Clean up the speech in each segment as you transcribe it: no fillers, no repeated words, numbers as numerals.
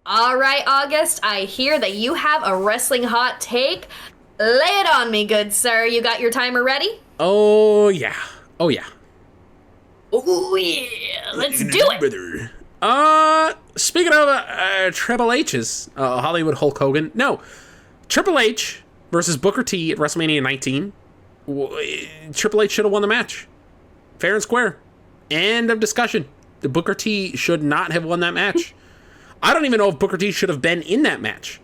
All right, August, I hear that you have a wrestling hot take. Lay it on me, good sir. You got your timer ready? Oh, yeah. Oh, yeah. Oh, yeah. Let's do it. Speaking of Triple H's, Hollywood Hulk Hogan. No, Triple H versus Booker T at WrestleMania 19. Triple H should have won the match. Fair and square. End of discussion. The Booker T should not have won that match. I don't even know if Booker T should have been in that match.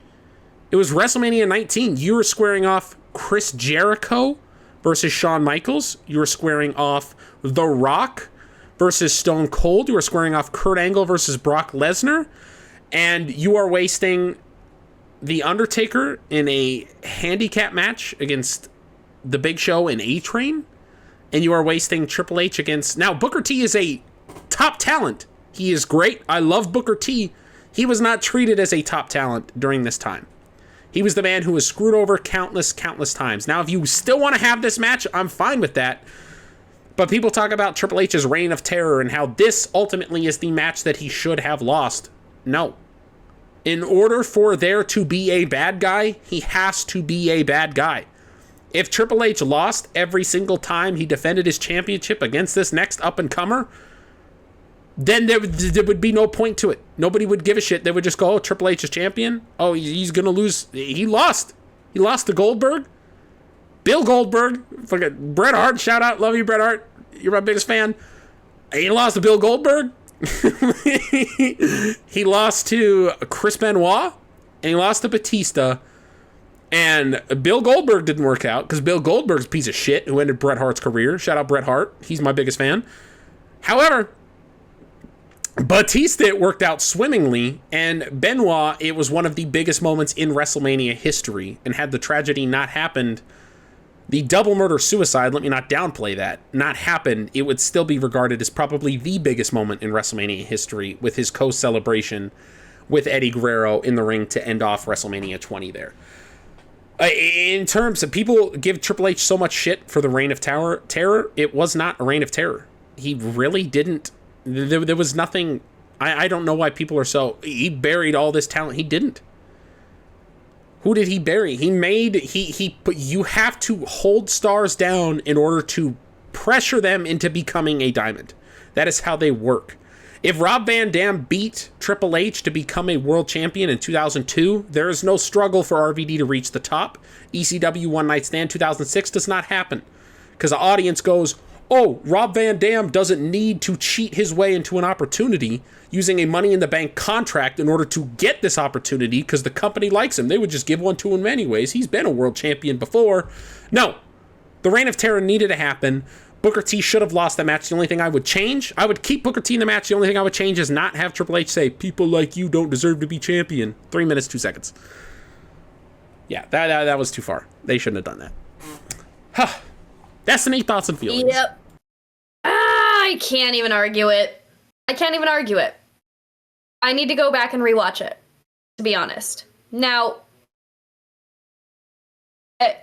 It was WrestleMania 19. You were squaring off Chris Jericho versus Shawn Michaels. You were squaring off The Rock versus Stone Cold. You were squaring off Kurt Angle versus Brock Lesnar. And you are wasting The Undertaker in a handicap match against The Big Show and A-Train. And you are wasting Triple H against... Now, Booker T is a top talent. He is great. I love Booker T. He was not treated as a top talent during this time. He was the man who was screwed over countless times. Now, if you still want to have this match, I'm fine with that. But people talk about Triple H's reign of terror and how this ultimately is the match that he should have lost. No. In order for there to be a bad guy, he has to be a bad guy. If Triple H lost every single time he defended his championship against this next up-and-comer, then there would be no point to it. Nobody would give a shit. They would just go, oh, Triple H is champion. Oh, he's going to lose. He lost. He lost to Goldberg. Bill Goldberg. Fucking Bret Hart. Shout out. Love you, Bret Hart. You're my biggest fan. He lost to Bill Goldberg. He lost to Chris Benoit. And he lost to Batista. And Bill Goldberg didn't work out because Bill Goldberg's a piece of shit who ended Bret Hart's career. Shout out Bret Hart. He's my biggest fan. However, Batista, it worked out swimmingly, and Benoit, it was one of the biggest moments in WrestleMania history, and had the tragedy not happened, the double murder-suicide, let me not downplay that, not happened, it would still be regarded as probably the biggest moment in WrestleMania history, with his co-celebration with Eddie Guerrero in the ring to end off WrestleMania 20 there. In terms of people give Triple H so much shit for the reign of terror, it was not a reign of terror. He really didn't. There was nothing. I don't know why people are so... He buried all this talent. He didn't. Who did he bury? You have to hold stars down in order to pressure them into becoming a diamond. That is how they work. If Rob Van Dam beat Triple H to become a world champion in 2002, there is no struggle for RVD to reach the top. ECW One Night Stand 2006 does not happen. Because the audience goes... Oh, Rob Van Dam doesn't need to cheat his way into an opportunity using a Money in the Bank contract in order to get this opportunity because the company likes him. They would just give one to him anyways. He's been a world champion before. No, the Reign of Terror needed to happen. Booker T should have lost that match. The only thing I would change, I would keep Booker T in the match. The only thing I would change is not have Triple H say, people like you don't deserve to be champion. 3 minutes, 2 seconds. Yeah, that was too far. They shouldn't have done that. Huh. Destiny, thoughts and feelings. Yep. I can't even argue it. I need to go back and rewatch it, to be honest. Now, I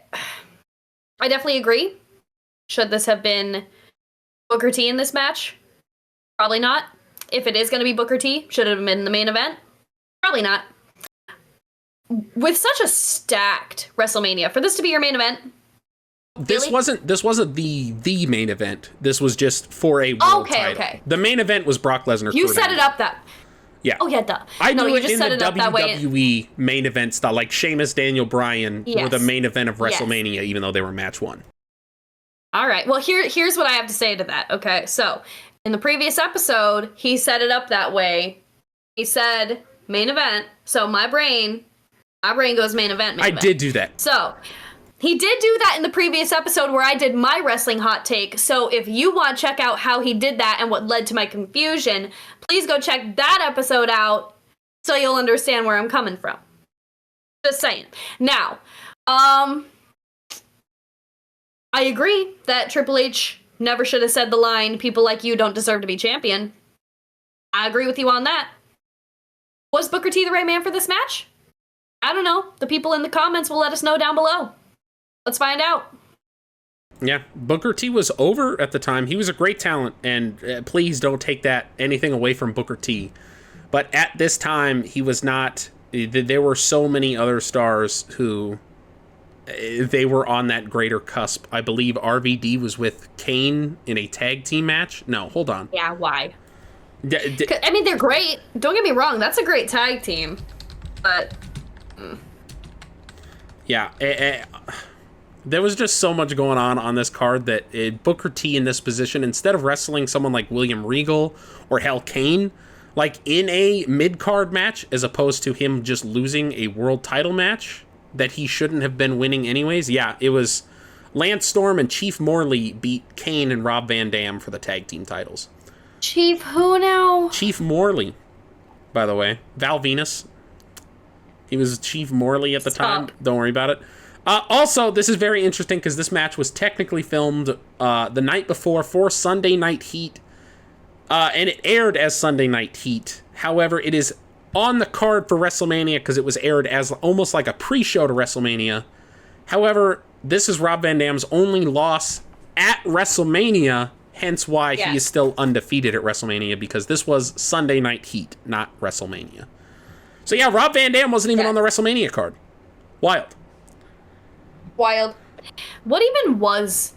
definitely agree. Should this have been Booker T in this match? Probably not. If it is going to be Booker T, should it have been in the main event? Probably not. With such a stacked WrestleMania, for this to be your main event, This really? wasn't the main event. This was just for a world title. Okay. The main event was Brock Lesnar. You set it up that. Yeah. Oh yeah, duh. I no, knew you it just in set the it up that way. WWE main event style, like Sheamus, Daniel Bryan were the main event of WrestleMania, even though they were match one. All right. Well, here's what I have to say to that. Okay, so in the previous episode, he set it up that way. He said main event. So my brain goes main event. I did do that. So. He did do that in the previous episode where I did my wrestling hot take, so if you want to check out how he did that and what led to my confusion, please go check that episode out so you'll understand where I'm coming from. Just saying. Now, I agree that Triple H never should have said the line, people like you don't deserve to be champion. I agree with you on that. Was Booker T the right man for this match? I don't know. The people in the comments will let us know down below. Let's find out. Yeah, Booker T was over at the time. He was a great talent, and please don't take anything away from Booker T. But at this time, he was not. There were so many other stars who they were on that greater cusp. I believe RVD was with Kane in a tag team match. No, hold on. Yeah, why? I mean, they're great. Don't get me wrong. That's a great tag team. But... Yeah. There was just so much going on this card that Booker T in this position, instead of wrestling someone like William Regal or Hell Kane, like in a mid-card match, as opposed to him just losing a world title match that he shouldn't have been winning anyways. Yeah, it was Lance Storm and Chief Morley beat Kane and Rob Van Dam for the tag team titles. Chief who now? Chief Morley, by the way. Val Venus. He was Chief Morley at the time. Don't worry about it. Also, this is very interesting because this match was technically filmed the night before for Sunday Night Heat. And it aired as Sunday Night Heat. However, it is on the card for WrestleMania because it was aired as almost like a pre-show to WrestleMania. However, this is Rob Van Dam's only loss at WrestleMania, hence why he is still undefeated at WrestleMania, because this was Sunday Night Heat, not WrestleMania. So yeah, Rob Van Dam wasn't even on the WrestleMania card. Wild. What even was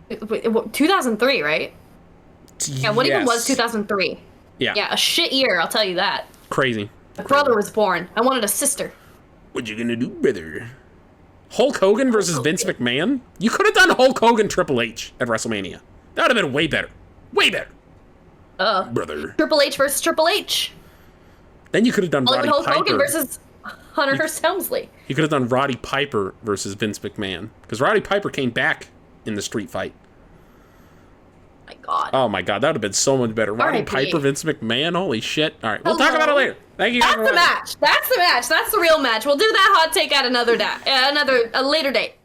2003, right? Yeah, what even was 2003? Yeah, a shit year, I'll tell you that. Crazy. My brother was born. I wanted a sister. What you gonna do, brother? Hulk Hogan versus Vince McMahon? You could have done Hulk Hogan Triple H at WrestleMania. That would have been way better. Way better. Brother. Triple H versus Triple H. Then you could have done Roddy Hulk Piper. Hogan versus Hunter Hearst Helmsley. You could have done Roddy Piper versus Vince McMahon. Because Roddy Piper came back in the street fight. My God. Oh my God, that would have been so much better. Roddy Piper, Vince McMahon, holy shit. All right, we'll talk about it later. Thank you guys. That's the match. That's the match. That's the real match. We'll do that hot take at a later date.